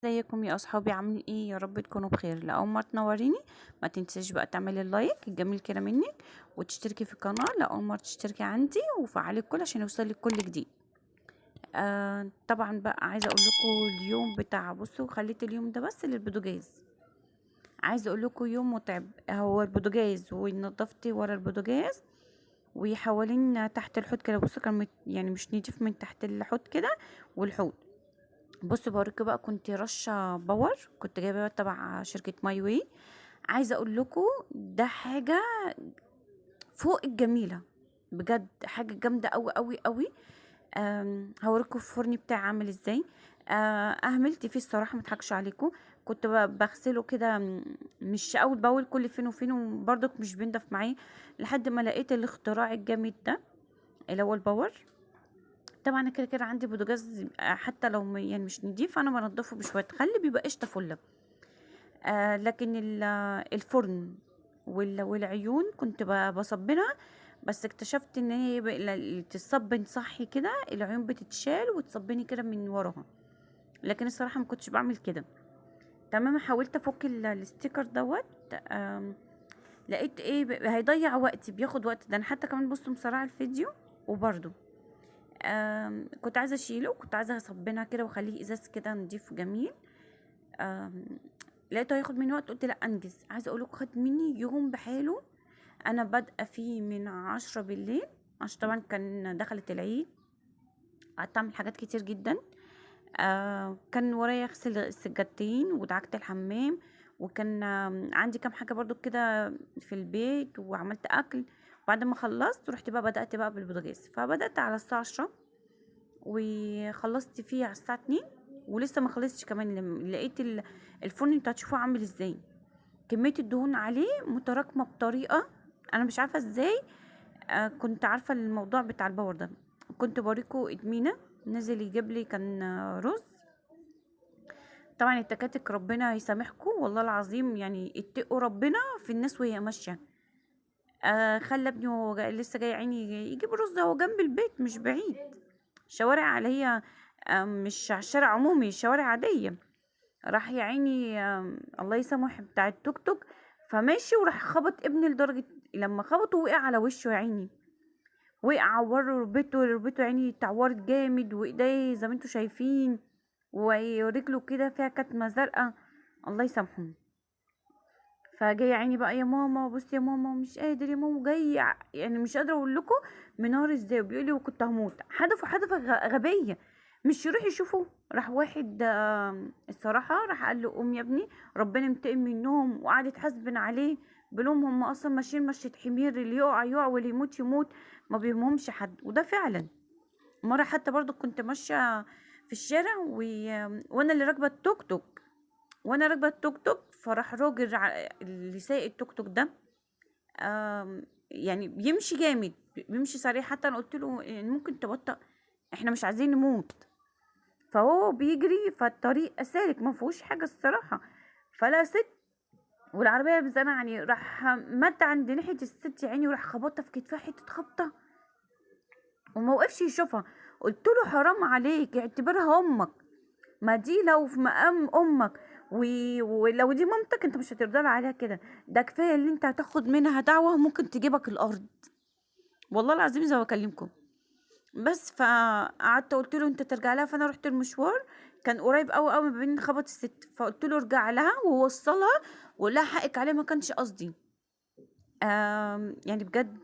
ازيكم يا اصحابي؟ عاملين ايه؟ يا رب تكونوا بخير. لاول مره تنوريني ما تنسيش بقى تعملي اللايك الجميل كده منك، وتشتركي في القناه لاول مره تشتركي عندي، وفعلي الكل عشان يوصلك كل جديد. طبعا بقى عايزه اقول لكم اليوم بتاع، بصوا خليت اليوم ده بس للبوتاجاز. عايزه اقول لكم يوم متعب، هو البوتاجاز ونضفتي ورا البوتاجاز وحوالين تحت الحوض كده. بصوا كان يعني مش نضيف من تحت الحوض كده والحوض. بص بوريكي بقى، كنت رشه باور، كنت جايبه تبع شركه ماي واي. عايزه اقول لكم ده حاجه فوق الجميله، بجد حاجه جامده قوي قوي قوي. هوريكم الفرن بتاعي عامل ازاي. اهملت فيه الصراحه، مضحكش عليكم. كنت بغسله كده، مش اول باول، كل فين وفين، وبرضك مش بينضف معايا لحد ما لقيت الاختراع الجامد ده اللي هو الباور. طبعا أنا كده كده عندي بوتاجاز، حتى لو يعني مش نضيف انا بنضفه بشويه خل بيبقى قشطه فله. لكن الفرن والعيون كنت بصبنها، بس اكتشفت ان هي تتصبن صحي كده، العيون بتتشال وتصبني كده من وراها. لكن الصراحه ما كنتش بعمل كده. تمام، حاولت افك الستيكر دوت. آم، لقيت ايه هيضيع وقتي، بياخد وقت. ده انا حتى كمان بصوا مسرعه الفيديو. وبرده كنت عايزه اشيله، كنت عايزه اصبنها كده واخليه ازاز كده نضيف جميل. آم، لقيته هياخد مني وقت، قلت لا انجز. عايزه اقولك خد مني يوم بحاله. انا بادئه فيه من 10 بالليل، عشان طبعا كان دخلت العيد. قعدت اعمل حاجات كتير جدا. كان ورايا اغسل السجادتين ودعكت الحمام، وكان عندي كام حاجه برضو كده في البيت، وعملت اكل. بعد ما خلصت رحت بقى بدأت بقى بالبوتاجاز، فبدأت على الساعة 10 وخلصت فيه على الساعة 2. ولسه ما خلصتش كمان، لقيت الفرن انتوا هتشوفوه عامل ازاي. كمية الدهون عليه متراكمة بطريقة انا مش عارفة ازاي. كنت عارفة الموضوع بتاع الباور ده. كنت بوريكو ادمينة نزل يجيب لي كان رز. طبعا التكاتك ربنا يسامحكم والله العظيم، يعني اتقوا ربنا في الناس وهي ماشية. خلى ابني وهو لسه جاي عيني يجيب رز، هو جنب البيت مش بعيد. شوارع اللي هي مش شارع عمومي، شوارع عادية. راح يا عيني الله يسامح بتاع التوك توك، فماشي وراح خبط ابني، لدرجة لما خبطه وقع على وشه يا عيني. وقع عور ركبته يا عيني، اتعورت جامد، وايديه زي ما انتوا شايفين، ورجله كده فيها كتمة زرقاء. الله يسامحهم. فجاي يا عيني بقى، يا ماما بص يا ماما مش قادر يا ماما، جاي يعني مش قادره اقول لكم منهار ازاي. بيقول لي وكنت هموت. حدفه غبيه، مش يروح يشوفه. راح واحد الصراحه راح قال له قوم يا ابني ربنا ينتقم منهم، وقعد يتحاسبن عليه. بلوم هم اصلا ماشيين مشية حمير، اللي يقع يقع واللي يموت يموت، ما بيهمهمش حد. وده فعلا. مره حتى برضو كنت ماشيه في الشارع وانا اللي راكبه التوك توك، فراح راجل اللي سايق التوك توك ده يعني بيمشي جامد، بيمشي سريع. حتى انا قلت له يعني ممكن تبطأ، احنا مش عايزين نموت. فهو بيجري، فالطريق سالك ما فيهوش حاجه الصراحه. فلا ست، والعربيه بزنقني، راح مد عند ناحيه الست يا عيني، وراح خبطها في كتفها حته خبطه، وما وقفش يشوفها. قلت له حرام عليك، اعتبرها امك. ما دي لو في مقام امك ولو دي مامتك انت مش هترضى عليها كده. ده كفايه اللي انت هتاخد منها دعوه ممكن تجيبك الارض. والله العظيم زي ما بكلمكم. بس فقعدت قلت له انت ترجع لها. فانا رحت المشوار كان قريب قوي قوي ما بين خبط الست، فقلت له ارجع لها ووصلها وقول لها حقك عليها، ما كانش قصدي. يعني بجد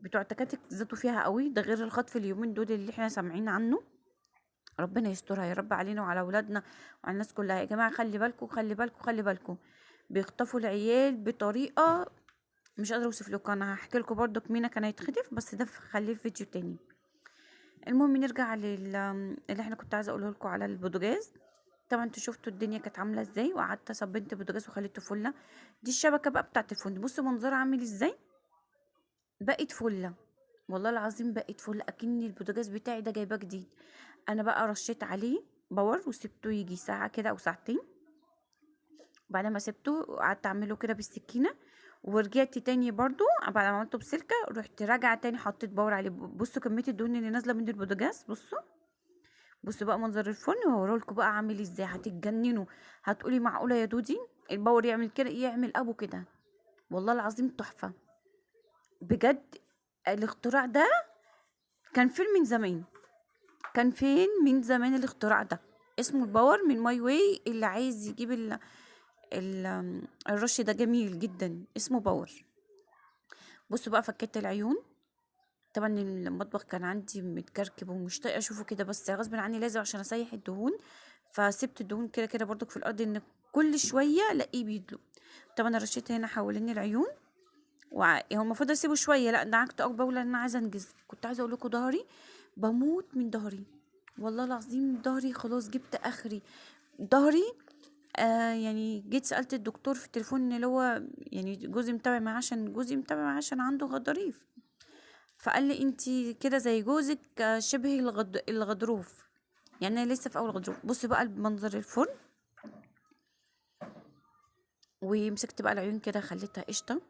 بتوع التكاتك زادوا فيها قوي، ده غير الخطف اليومين دول اللي احنا سامعين عنه. ربنا يسترها يا رب علينا وعلى اولادنا وعلى الناس كلها. يا جماعه خلي بالكم خلي بالكم خلي بالكم، بيخطفوا العيال بطريقه مش قادره اوصف لكم. انا هحكي لكم برضو مينا كان هيتخطف، بس ده خليه في فيديو تاني. المهم نرجع اللي احنا كنت عايزه اقوله لكم على البوتاجاز. طبعا انتوا شفتوا الدنيا كانت عامله ازاي، وقعدت صبنت البوتاجاز وخليته فله. دي الشبكه بقى بتاعت الفندق، بصوا منظرها عامل ازاي. بقت فله، والله العظيم بقت فله، اكن البوتاجاز بتاعي ده جايباه جديد. انا بقى رشيت عليه باور وسبته يجي ساعه كده او ساعتين. بعد ما سبته قعدت اعمله كده بالسكينه، ورجعت تاني برضو بعد ما عملته بسلكه، رحت راجعه تاني حطيت باور عليه. بصوا كميه الدهون اللي نازله من البوتاجاز، بصوا بصوا بقى منظر الفرن وهوريلكوا بقى عامل ازاي، هتتجننوا. هتقولي معقوله يا دودي الباور يعمل كده؟ يعمل ابو كده، والله العظيم تحفه بجد. الاختراع ده كان فين من زمان، كان فين من زمان الاختراع ده. اسمه الباور من ماي واي، اللي عايز يجيب ال الرش ده جميل جدا، اسمه باور. بصوا بقى فكيت العيون. طبعا المطبخ كان عندي متكركب ومش طايقه اشوفه كده، بس غصب عني لازم عشان اسيح الدهون. فسبت الدهون كده كده برضك في الارض، ان كل شويه الاقيه بيدلق. طبعا رشيت هنا حوالين العيون، هو المفروض اسيبه شويه، لا دعكت اكبر لان انا عايزه انجز. كنت عايزه اقول لكم ظهري، بموت من ظهري، والله العظيم ظهري خلاص جبت اخري. ظهري يعني جيت سألت الدكتور في التليفون، اللي هو يعني جوزي متابع معاه، عشان جوزي متابع معاه عشان عنده غضاريف. فقال لي انتي كده زي جوزك، شبه الغضروف. يعني انا لسه في اول غضروف. بصي بقى المنظر الفرن، ومسكت بقى العيون كده خليتها قشطه،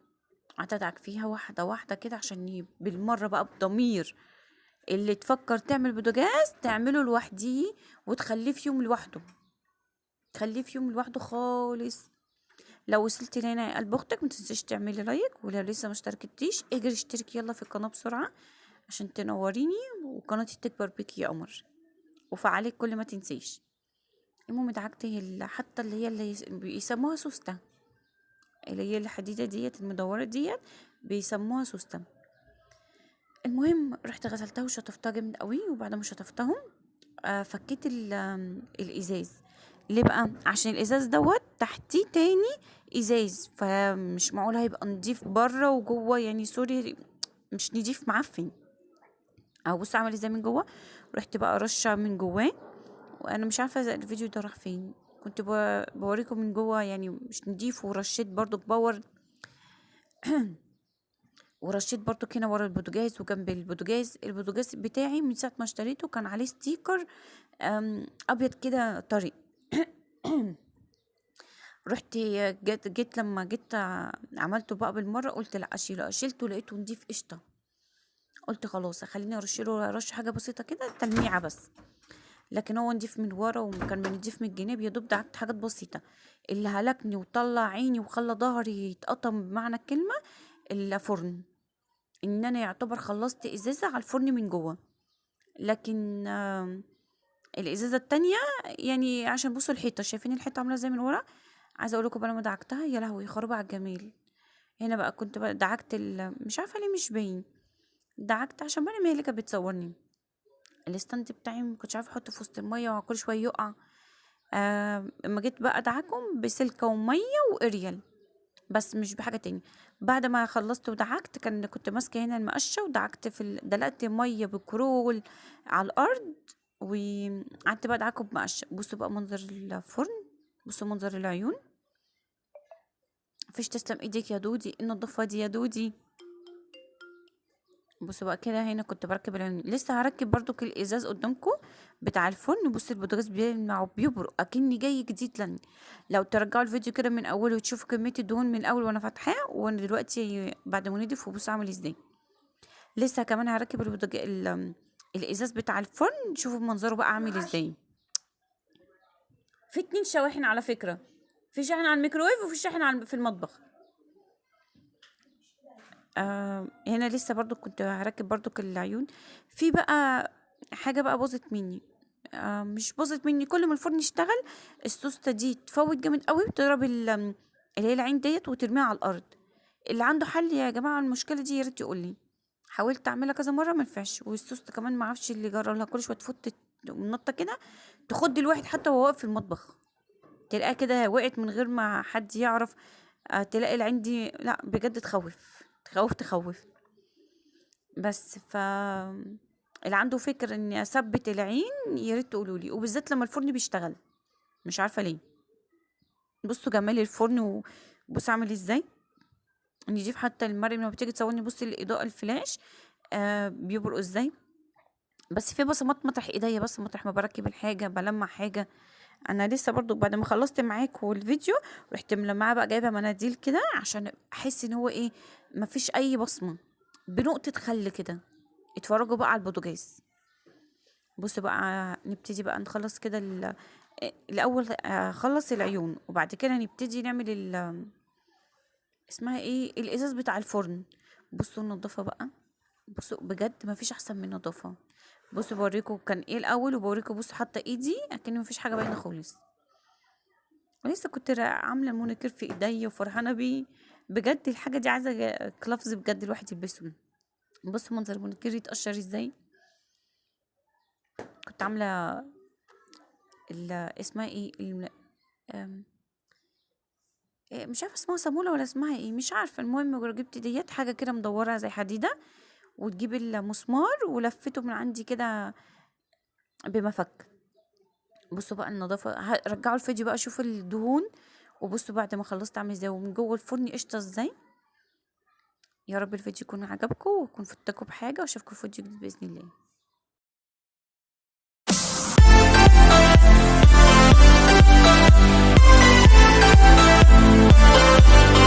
قعدت ادعك فيها واحده واحده كده عشان بالمره بقى بضمير. اللي تفكر تعمل بوتاجاز تعمله لوحديه، وتخليه في يوم لوحده، تخليه في يوم لوحده خالص. لو وصلتي لهنا يا قلب اختك ما تنسيش تعملي لايك، ولو لسه ما اشتركتيش اجري اشتركي يلا في القناه بسرعه عشان تنوريني وقناتي تكبر بيكي يا قمر، وفعليك كل ما تنسيش. المهم دعكت حتى اللي بيسموها سوسته، اللي هي الحديده ديت المدوره ديت، بيسموها سوسته. المهم رحت غسلتها وشطفتها جامد قوي، وبعد ما شطفتهم فكيت الازاز. ليه بقى؟ عشان الازاز دوت تحتيه تاني ازاز، فمش معقول هيبقى نضيف بره وجوه، يعني سوري مش نضيف معفن. او بص عمل ازاي من جوه. رحت بقى رشه من جواه، وانا مش عارفه الفيديو ده راح فين. كنت بوريكم من جوه يعني مش نضيف، ورشيت برضو باور. ورشيت برضو هنا ورا البوتاجاز وجنب البوتاجاز. البوتاجاز بتاعي من ساعه ما اشتريته كان عليه ستيكر ابيض كده طري. رحت جيت لما جيت عملته بقى بالمره، قلت لا اشيله، شيلته لقيته نضيف قشطه. قلت خلاص خليني ارشله رش حاجه بسيطه كده تلميعه بس. لكن هو نضيف من ورا، وكان بنضيف من الجناب يا دوب دعكت حاجات بسيطه. اللي هلكني وطلع عيني وخلى ظهري يتقطم بمعنى الكلمه الفرن. ان انا يعتبر خلصت ازازه على الفرن من جوه. لكن الازازه التانية يعني عشان بصوا الحيطه، شايفين الحيطه عامله ازاي من ورا؟ عايزه اقول لكم انا ما دعكتها يا لهوي خرب على الجمال. هنا بقى كنت بقى دعكت مش عارفه ليه مش باين. دعكت عشان بالي ما هي اللي كانت بتصورني. الستاند بتاعي ما كنتش عارفه احطه في وسط الميه وكل شويه يقع. اما جيت بقى ادعكهم بسلكه وميه واريال، بس مش بحاجه تاني. بعد ما خلصت ودعكت كنت ماسكه هنا المقشه، ودعكت دلقت ميه بكرول على الارض، وقعدت بقى ادعكه بمقشه. بصوا بقى منظر الفرن، بصوا منظر العيون. مفيش تسلم ايديك يا دودي، إيه النضافه دي يا دودي. بصوا بقى كده هنا كنت بركب العيون، لسه هركب برضو الازاز قدامكم بتاع الفرن. بصوا البوتاجاز بيلمع وبيبرق اكني جاي جديد. لو ترجعوا الفيديو كده من اوله وتشوفوا كميه الدهون من الاول وانا فاتحاه، وانا دلوقتي بعد ما نضيف، وبصوا عامل ازاي. لسه كمان هركب الازاز بتاع الفرن، شوفوا منظره بقى عامل ازاي. في 2 شواحن على فكره، في شاحن على الميكروويف وفي شاحن في المطبخ. هنا لسه برضو كنت هركب برضو العيون. في بقى حاجة بقى باظت مني. مش باظت مني، كل ما الفرن يشتغل السوستة دي تفوت جامد قوي، بتضرب اللي هي العين ديت وترميها على الارض. اللي عنده حل يا جماعة المشكلة دي يا ريت يقول لي. حاولت اعملها كذا مرة ما ينفعش، والسوستة كمان ما اعرفش اللي جرى لها، كل شوية تفوت نطة كده تخد الواحد حتى وهو واقف في المطبخ، تلاقيها كده وقعت من غير ما حد يعرف. تلاقي العين دي لا بجد تخوف تخوف تخوف. بس اللي عنده فكر اني اثبت العين يا ريت تقولوا لي، وبالذات لما الفرن بيشتغل مش عارفه ليه. بصوا جمال الفرن، وبصوا عامل ازاي نضيف. حتى المرة لما بتيجي تصورني بصي الاضاءه الفلاش بيبرقوا ازاي. بس في بصمات مطرح ايديا، بس مطرح ما بركب الحاجه بلمع حاجه. انا لسه برضو بعد ما خلصت معاكم الفيديو رحت ملمعه بقى، جايبه مناديل كده عشان احس ان هو ايه، مفيش اي بصمه، بنقطه خل كده. اتفرجوا بقى على البوتاجاز. بصوا بقى نبتدي بقى نخلص كده الاول اخلص العيون، وبعد كده نبتدي نعمل اسمها ايه، الازاز بتاع الفرن. بصوا النظافه بقى، بصوا بجد ما فيش احسن من النظافه. بصوا بوريكم كان ايه الاول، وبوريكم بصوا حاطه ايدي اكن ما فيش حاجه باينه خالص. ولسه كنت عامله المونيكير في ايديا وفرحانه بيه. بجد الحاجه دي عايزه كلافز بجد الواحد يلبسه. بصوا منظر المونيكير يتقشر ازاي. كنت عامله اسمها ايه أم، مش عارفه اسمها صاموله ولا اسمها ايه، مش عارفه. المهم جبت ديت حاجه كده مدوره زي حديده، وتجيب المسمار ولفته من عندي كده بمفك. بصوا بقى النظافه، رجعوا الفيديو بقى شوفوا الدهون. وبصوا بعد ما خلصت عامل ازاي، ومن جوه الفرن قشطه ازاي. يا رب الفيديو يكون عجبكم ويكون فدتكم بحاجه، واشوفكم في فيديو جديد باذن الله.